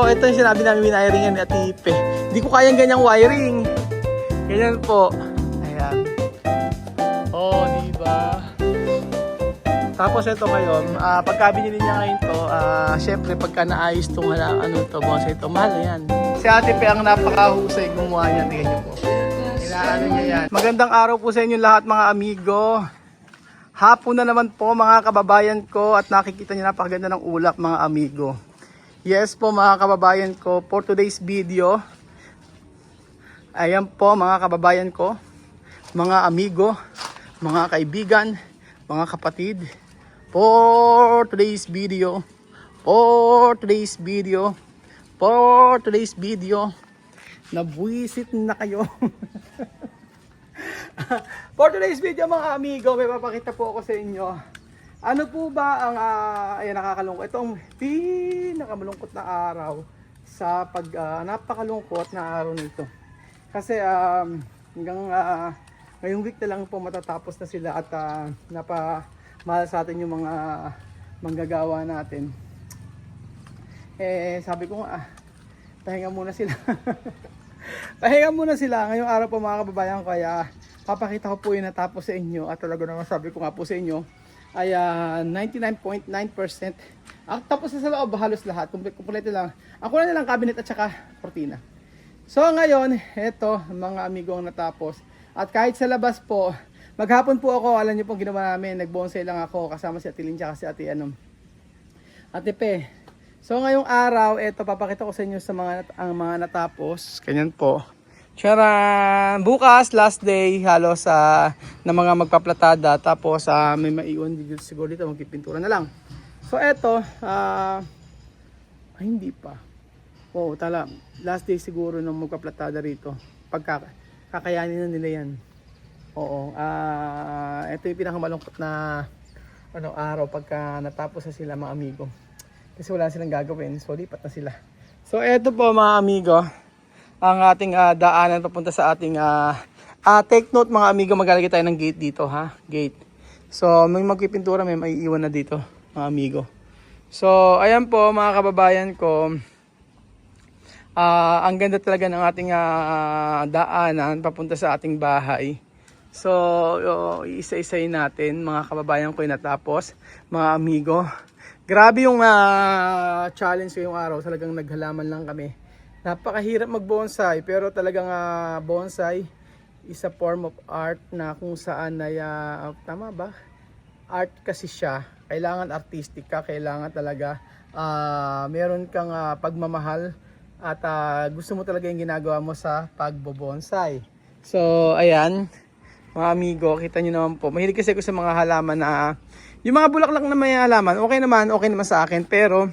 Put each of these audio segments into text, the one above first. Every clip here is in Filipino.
So, ito yung sinabi namin winaringan ni Ate Ipe. Hindi ko kayang ganyang wiring. Ganyan po. Ayan. Oh, diba? Tapos ito ngayon, pagka binili niya ngayon to, syempre pagka naayos itong bonsai ito, mahal na yan. Si Ate Pe ang napakahusay gumawa niya. Tingnan niyo po. Inaano niya yan. Magandang araw po sa inyo lahat mga amigo. Hapon na naman po mga kababayan ko at nakikita niyo napakaganda ng ulap mga amigo. Yes po mga kababayan ko, for today's video, ayan po mga kababayan ko, mga amigo, mga kaibigan, mga kapatid, for today's video, nabwisit na kayo. For today's video mga amigo, may papakita po ako sa inyo. Ano po ba ang ayan, nakakalungkot? Itong pinakamalungkot na araw sa napakalungkot na araw nito. Kasi hanggang ngayong week na lang po matatapos na sila at napamahal sa atin yung mga manggagawa natin. Sabi ko nga, pahinga muna sila. Pahinga muna sila ngayong araw po mga kababayan ko, kaya papakita ko po yung natapos sa inyo at talaga naman sabi ko nga po sa inyo ay 99.9% tapos na sa loob halos lahat, kumpleto lang. Ako na lang cabinet at saka kortina. So ngayon, eto mga amigo ang natapos. At kahit sa labas po, maghapon po ako, alam niyo pong ginawa namin, nagbonsai lang ako kasama si Ate Lynn at si Ate Pe. So ngayong araw, eto papakita ko sa inyo sa ang mga natapos. Ganyan po. Charan! Bukas, last day, halos na mga magpaplatada. Tapos may maiwan dito siguro dito, magpipintura na lang. So eto, hindi pa. Oo, last day siguro ng magpaplatada rito. Kakayanin na nila yan. Oo, ito yung pinakamalungkot na araw pagka natapos na sila mga amigo. Kasi wala silang gagawin, so lipat na sila. So eto po mga amigo, ang ating daanan papunta sa ating take note mga amigo, maglalagay tayo ng gate dito ha, gate. So may magpipintura, may maiiwan na dito mga amigo. So ayan po mga kababayan ko, ang ganda talaga ng ating daanan papunta sa ating bahay. So isa-isayin natin mga kababayan ko yung natapos mga amigo. Grabe yung challenge ko yung araw, talagang naghalaman lang kami. Napakahirap mag-bonsai, pero talagang bonsai is a form of art na kung saan ay tama ba? Art kasi siya. Kailangan artistic ka, kailangan talaga meron kang pagmamahal at gusto mo talaga yung ginagawa mo sa pagbo-bonsai. So, ayan, mga amigo, kita nyo naman po. Mahilig kasi ako sa mga halaman na yung mga bulaklak na may halaman, okay naman sa akin, pero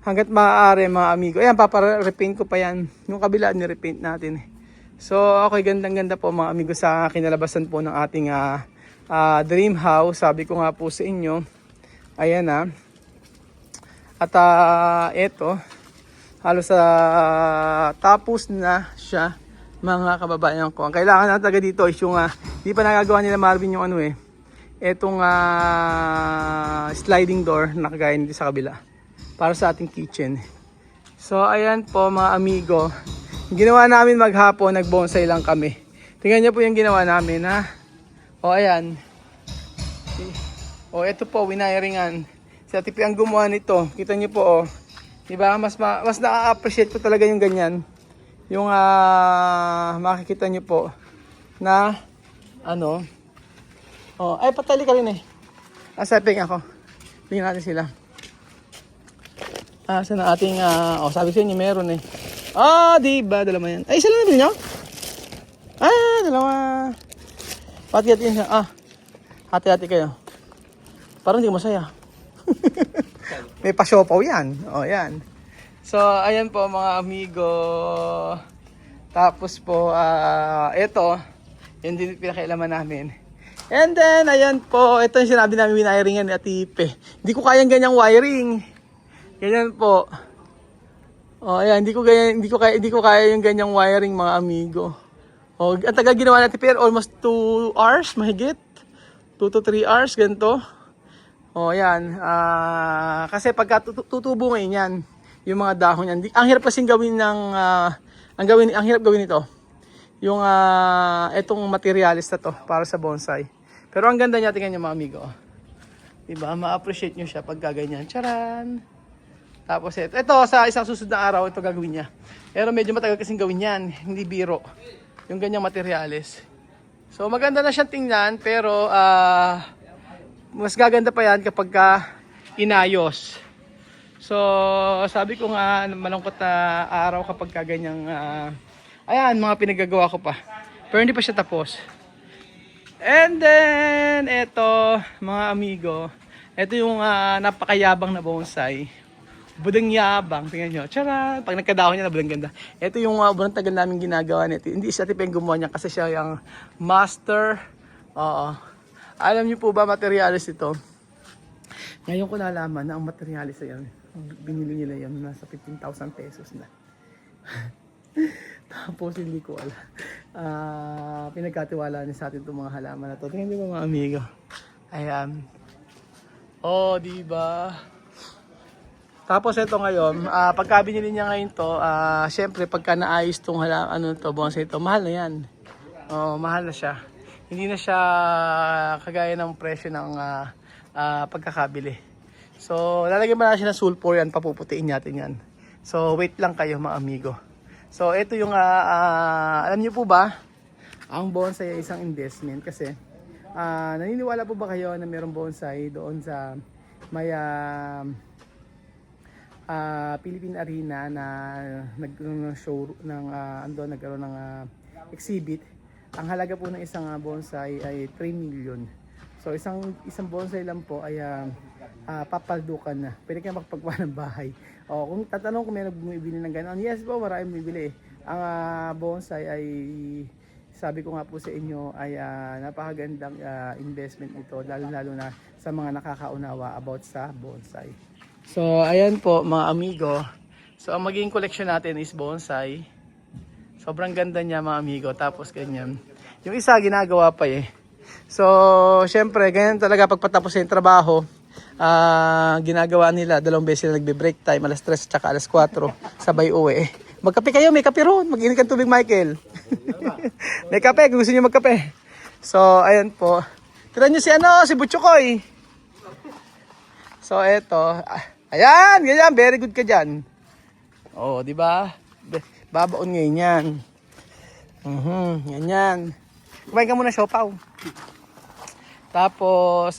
hanggat maaari mga amigo. Ayan, repaint ko pa yan. Yung kabila, ni-repaint natin. So, okay, gandang-ganda po mga amigo sa kinalabasan po ng ating dream house. Sabi ko nga po sa inyo. Ayan na. At eto, halos tapos na siya mga kababayan ko. Ang kailangan na taga dito is yung, hindi pa nagagawa nila Marvin yung etong sliding door na kagaya nito sa kabila. Para sa ating kitchen. So ayan po mga amigo, ginawa namin maghapon, nagbonsai lang kami. Tingnan niyo po yung ginawa namin ha. O ayan. O ito po, winayaringan. Si Ate Pe ang gumawa nito. Kita niyo po oh. Diba? Mas na-appreciate ko talaga yung ganyan. Yung makikita niyo po na ay patali ka rin asaping ako. Tingnan natin sila. Saan ang ating, sabi sa inyo meron diba, dalawa yan. Ay, isa lang na nyo? Dalawa. Hati-hati yun siya. Hati-hati kayo. Parang hindi ko masaya. May pasiopaw yan. Yan. So, ayan po mga amigo. Tapos po, ito, yun din pinakailaman namin. And then, ayan po, ito yung sinabi namin winaringan ni Ate Ipe. Hindi ko kayang ganyang wiring. Ganyan po. Ayan, hindi ko kaya yung ganyang wiring mga amigo. Ang tagal ginawa natin pero almost 2 hours mahigit. 2 to 3 hours ganito. Ayan. Kasi pagka tutubo ngayon yan, yung mga dahon niyan. Ang hirap kasing gawin ng ang hirap gawin ito. Yung etong materialis na to para sa bonsai. Pero ang ganda niya, tingnan niyo mga amigo. Diba? Ma-appreciate niyo siya pag gaganyan. Charan! Tapos ito sa isang susunod na araw, ito gagawin niya. Pero medyo matagal kasing gawin yan. Hindi biro. Yung ganyang materialis. So maganda na siyang tingnan, pero mas gaganda pa yan kapag inayos. So sabi ko nga, malungkot na araw kapag ganyang ayan, mga pinagagawa ko pa. Pero hindi pa siya tapos. And then, eto, mga amigo. Ito yung napakayabang na bonsai. Budang yabang. Tingnan nyo. Tcharan! Pag nagkadahon niya na budang ganda. Ito yung budang tagal namin ginagawa nito. Hindi siya tipeng gumawa niya kasi siya yung master. Oo. Alam niyo po ba materialis ito? Ngayon ko nalaman na ang materialis na yan. Binili nila yan. Nasa 15,000 pesos na. Tapos hindi ko alam. Pinagkatiwala niya sa atin itong mga halaman na to. Tingnan niyo mga amigo. Ayan. Oh, diba? Tapos ito ngayon, pagka binili niya ngayon to, syempre pagka naayos itong bonsai ito, mahal na yan. Oh, mahal na siya. Hindi na siya kagaya ng presyo ng pagkakabili. So, lalagyan mo na siya ng sulfur yan, papuputiin natin yan. So, wait lang kayo mga amigo. So, ito yung, alam niyo po ba, ang bonsai ay isang investment kasi naniniwala po ba kayo na mayroong bonsai doon sa may Philippine Arena na nagkaroon ng show ng nagkaroon ng exhibit. Ang halaga po ng isang bonsai ay 3 million. So, isang bonsai lang po ay papaldukan na. Pwede kayo makapagpawa ng bahay. O, kung tatanong kung may bumibili ng gano'n, yes po, maraming bumibili. Ang bonsai ay, sabi ko nga po sa inyo, ay napakagandang investment ito, lalo na sa mga nakakaunawa about sa bonsai. So, ayan po mga amigo. So, ang magiging collection natin is bonsai. Sobrang ganda niya mga amigo. Tapos ganyan. Yung isa ginagawa pa eh. So, syempre, ganyan talaga pagpatapos yung trabaho. Ginagawa nila, 2 beses na nagbe-break time, alas 3 at alas 4, sabay uwi. Magkape kayo, may kape ron. Mag-init kang tubig, Michael. May kape, kung gusto niyo magkape. So, ayan po. Tira niyo si Butchokoy. So, eto. Ayan, ganyan, very good ka dyan. Oh, di ba? Babaon ngayon yan. Ganyan. Kumain ka muna, siopaw. Tapos,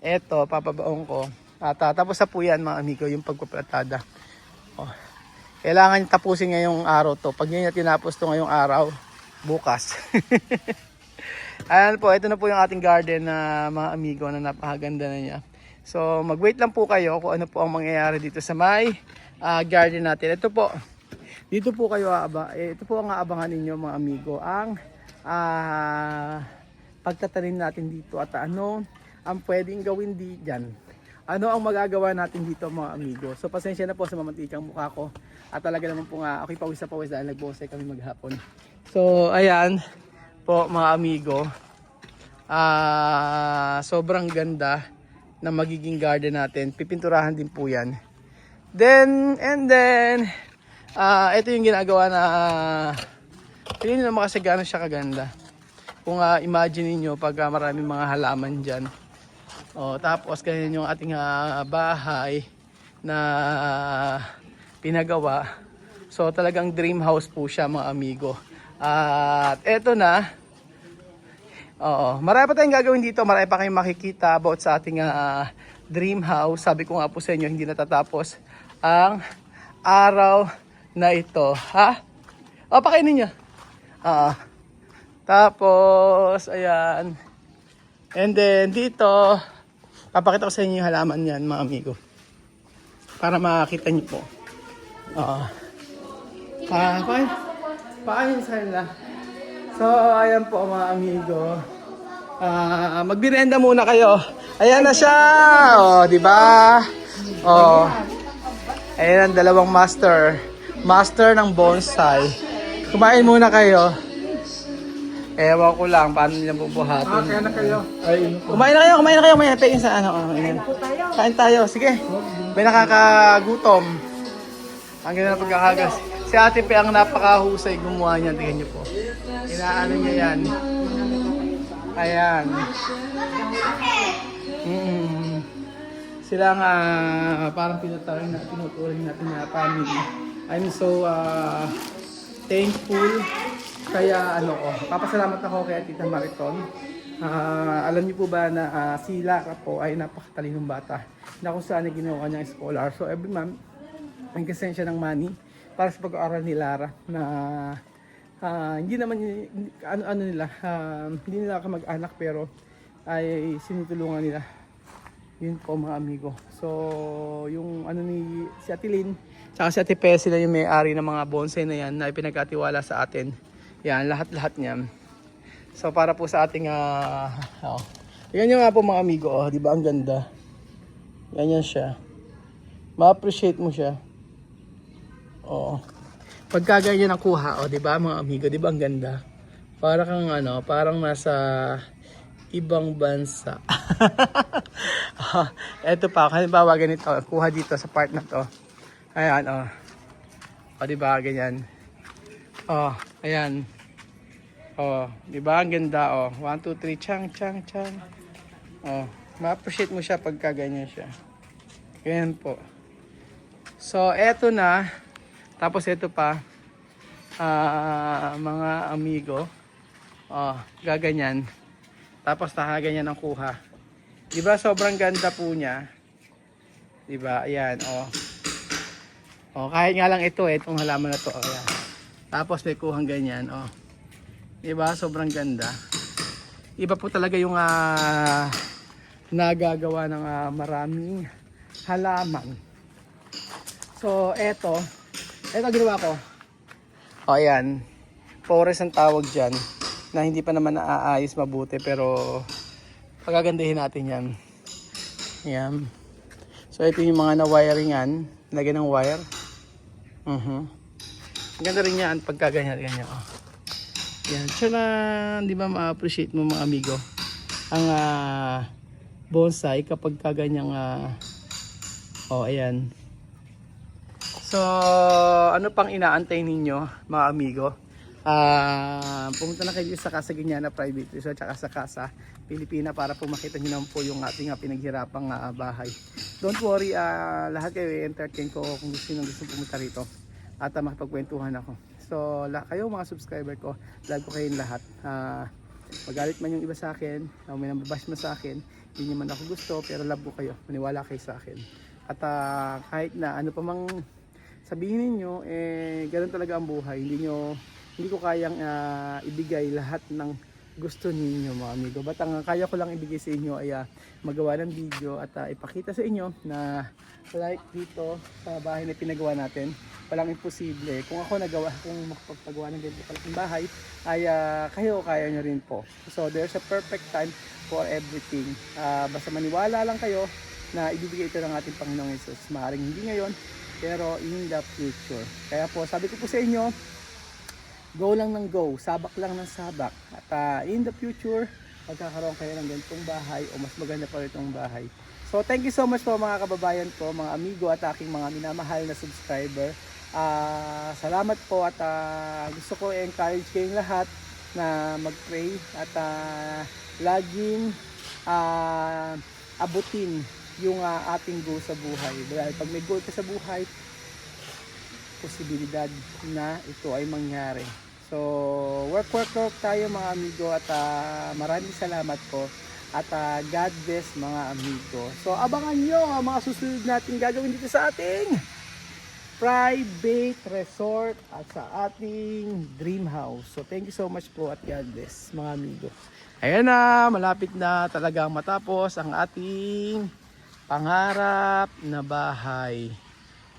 eto, papabaon ko. Tapos na po yan, mga amigo, yung pagpaplatada. Oh. Kailangan tapusin ngayong araw to. Pag nyo tinapos to ngayong araw, bukas. Ayan po, ito na po yung ating garden na mga amigo na napakaganda na niya. So, mag-wait lang po kayo kung ano po ang mangyayari dito sa may garden natin. Ito po, dito po kayo ito po ang aabangan ninyo mga amigo, ang pagtatanim natin dito at ano ang pwedeng gawin diyan. Ano ang magagawa natin dito mga amigo. So pasensya na po sa mamantikang mukha ko. At talaga naman po nga ako'y pawis na pawis dahil nagbonsai kami maghapon. So ayan po mga amigo. Sobrang ganda na magiging garden natin. Pipinturahan din po yan. Then ito yung ginagawa na tingnan nyo naman kasi gano'n siya kaganda. Kung imagine niyo pag maraming mga halaman dyan. Tapos ganyan yung ating bahay na pinagawa. So talagang dream house po siya mga amigo. At eto na. Marami pa tayong gagawin dito. Marami pa kayong makikita about sa ating dream house. Sabi ko nga po sa inyo, hindi natatapos ang araw na ito. Ha? Pakainin nyo. Tapos, ayan. And then, dito, papakita ko sa inyo yung halaman yan, mga amigo. Para makita nyo po. Pakainin sa kanila. So, ayan po, mga amigo. Magbirenda muna kayo. Ayan na siya. Di ba? Ayan ang dalawang master ng bonsai. Kumain muna kayo. Ewan ko lang paano nila bubuhatin. Kaya na kayo. Ay, Kumain na kayo. May pagin sa ano. Kain tayo, sige. May nakakagutom. Ang ganda na pagkakagas. Si Ate Pe ang napakahusay gumawa niya. Tingnan niyo po. Inaano niya yan. Ayan. Sila nga parang tinuturing natin na family. I'm so thankful. Kaya papasalamat ako kay Tita Mariton. Alam niyo po ba na si Lara po ay napakatalinong bata na kung saan ay ginawa niyang scholar. So every month, ang kasensya siya ng money para sa pag-aaral ni Lara na hindi naman hindi nila kamag-anak pero ay sinutulungan nila. Yun po mga amigo. So yung ni si Ate Lynn tsaka si Ate Pe, sila yung may-ari ng mga bonsai na yan na ipinagkatiwala sa atin. Yan, lahat-lahat niyan. So para po sa ating yan yung nga po mga amigo, di ba ang ganda? Yan siya. Ma-appreciate mo siya. Oo. Pagka ganyan ang kuha, di ba mga amigo, di ba ang ganda? Para kang parang nasa ibang bansa. Eto pa, halimbawa ganito, kuha dito sa part na to. Ayan, di ba ganyan? Ayan. Di ba ang ganda, 1 2 3 chang. Ma-appreciate mo siya pagka ganyan siya. Ganyan po. So, eto na. Tapos ito pa, mga amigo, gaganyan. Tapos nakaganyan ang kuha. Diba sobrang ganda po niya? Diba? Ayan, kahit nga lang ito, itong halaman na to. Ayan. Tapos may kuhang ganyan, Diba? Sobrang ganda. Iba po talaga yung nagagawa ng maraming halaman. So, eto ginawa ko. Ayan. Forest ang tawag dyan. Na hindi pa naman naaayos mabuti. Pero, pagagandahin natin yan. Ayan. So, ito yung mga na-wiringan. Lagyan ng wire. Ang ganda rin yan. Pagkaganyan. Yan. Di ba ma-appreciate mo mga amigo? Ang bonsai kapag kaganyang ayan. So, ano pang inaantay ninyo mga amigo? Pumunta na kayo sa Casa Guiñana Private Resort at sa Casa Pilipina para po makita nyo naman po yung ating pinaghirapang bahay. Don't worry, lahat kayo i-entertain ko kung gusto pumunta rito at makipagkwentuhan ako. So, kayo mga subscriber ko, love ko kayong lahat. Magalit man yung iba sa akin, may nambabash man sa akin, hindi nyo man ako gusto, pero love ko kayo, maniwala kayo sa akin. At kahit na ano pa mang sabihin niyo, ganun talaga ang buhay. Hindi ko kayang ibigay lahat ng gusto ninyo mga amigo. But ang kaya ko lang ibigay sa inyo ay magawa ng video at ipakita sa inyo na like dito sa bahay na pinagawa natin. Walang imposible. Kung ako makapagpagawa ng ganito kalaking bahay, ay kaya nyo rin po. So there's a perfect time for everything. Basta maniwala lang kayo na ibibigay ito ng ating Panginoong Jesus. Maaaring hindi ngayon, pero in the future. Kaya po, sabi ko po sa inyo, go lang ng go, sabak lang ng sabak. At in the future, magkakaroon kayo ng ganitong bahay o mas maganda pa rin itong bahay. So, thank you so much po mga kababayan ko, mga amigo at aking mga minamahal na subscriber. Salamat po at gusto ko i-encourage kayong lahat na mag-pray at laging abutin yung ating goal sa buhay. Dahil pag may goal ka sa buhay, posibilidad na ito ay mangyari. So, work tayo mga amigo at maraming salamat po. At God bless mga amigo. So, abangan nyo ang mga susunod natin gagawin dito sa ating private resort at sa ating dream house. So, thank you so much po at God bless mga amigo. Ayan na, malapit na talagang matapos ang ating pangarap na bahay.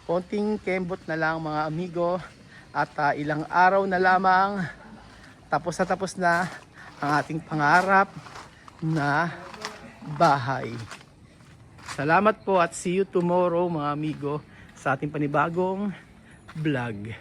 Konting kembot na lang mga amigo at ilang araw na lamang tapos na ang ating pangarap na bahay. Salamat po at see you tomorrow mga amigo sa ating panibagong vlog.